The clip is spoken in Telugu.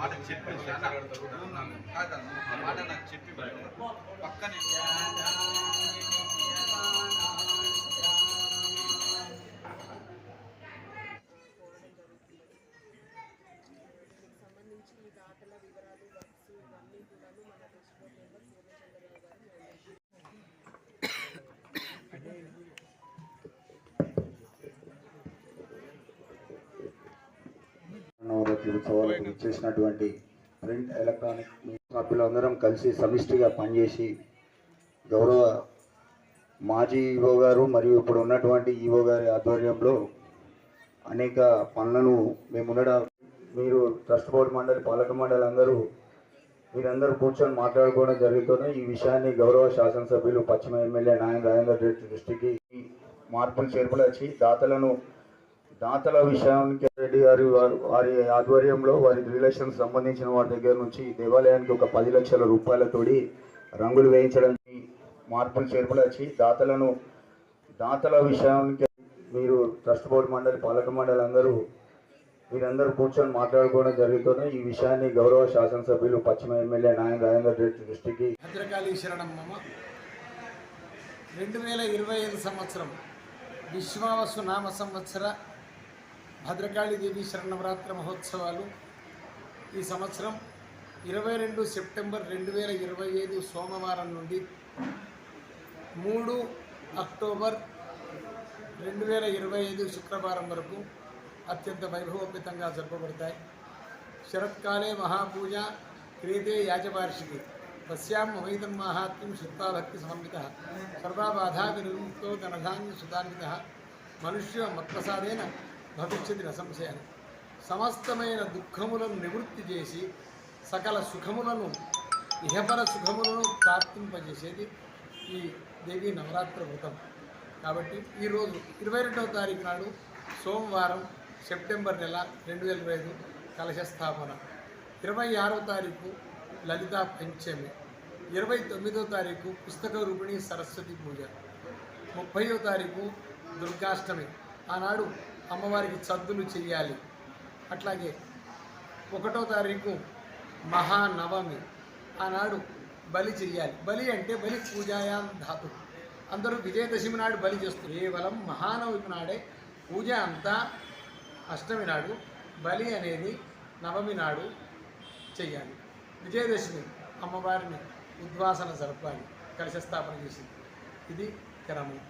మాట చెప్పి ఆ మాట నాకు చెప్పి పక్కనే నవరాత్రి ఉత్సవాలకు చేసినటువంటి ప్రింట్ ఎలక్ట్రానిక్ సభ్యులందరం కలిసి సమిష్టిగా పనిచేసి గౌరవ మాజీ ఈవో గారు మరియు ఇప్పుడు ఉన్నటువంటి ఈవో గారి ఆధ్వర్యంలో అనేక పనులను మీరు ట్రస్ట్ బోర్డు మండలి పాలక మండలి మీరందరూ కూర్చొని మాట్లాడుకోవడం జరుగుతుంది. ఈ విషయాన్ని గౌరవ శాసనసభ్యులు పశ్చిమ ఎమ్మెల్యే నాయన రాజేందర్ రెడ్డి దృష్టికి మార్పులు చేర్పులు వచ్చి దాతల విషయానికి రెడ్డి గారి వారి ఆధ్వర్యంలో వారి రిలేషన్స్ సంబంధించిన వారి దగ్గర నుంచి దేవాలయానికి ఒక 10 లక్షల రూపాయలతోటి రంగులు వేయించడానికి మార్పులు చేర్పులు వచ్చి దాతల విషయానికి మీరు ట్రస్ట్ బోర్డు మండలి పాలక మండలి మీరందరూ కూర్చొని మాట్లాడుకోవడం జరుగుతుంది. ఈ విషయాన్ని గౌరవ శాసనసభ్యులు పశ్చిమ ఎమ్మెల్యే నాయన రాజేందర్ రెడ్డి దృష్టికి భద్రకాళీ శరణమ్మ 2025 సంవత్సరం విశ్వావసు నామ సంవత్సర భద్రకాళీ దేవి శరణవరాత్రి మహోత్సవాలు ఈ సంవత్సరం 22 సెప్టెంబర్ 2025 సోమవారం నుండి 3 అక్టోబర్ 2025 శుక్రవారం వరకు అత్యంత వైభవోపేతంగా జరపబడతాయి. శరత్కాలే మహాపూజ క్రియతే యాజవార్షికి తస్యాం మహైతన్మాహాత్మ్యం శుద్ధాభక్తి సమన్విత సర్వాబాధా వినిర్ముక్తో ధనధాన్య సుధాన్విత మనుష్య మత్ప్రసాదేన భవిష్యతి సంశయాన్ని సమస్తమైన దుఃఖములను నివృత్తి చేసి సకల సుఖములను ఇహపర సుఖములను ప్రాప్తింపజేసేది ఈ దేవీ నవరాత్రి వ్రతం. కాబట్టి ఈరోజు 22వ తారీఖు నాడు సోమవారం సెప్టెంబర్ నెల 2025 కలశస్థాపన, 26వ తారీఖు లలితా పంచమి, 29వ తారీఖు పుస్తక రూపిణి సరస్వతి పూజ, 30వ తారీఖు దుర్గాష్టమి. ఆనాడు అమ్మవారికి సద్దులు చెయ్యాలి. అట్లాగే 1వ తారీఖు మహానవమి, ఆనాడు బలి చెయ్యాలి. బలి అంటే బలి పూజాయాం ధాతు. అందరూ విజయదశమి నాడు బలి చేస్తారు. కేవలం మహానవమి నాడే పూజ అంతా అష్టమి నాడు, బలి అనేది నవమి నాడు చెయ్యాలి. విజయదశమి అమ్మవారిని ఉద్వాసన జరపాలి, కలశస్థాపన చేసింది. ఇది క్రమం.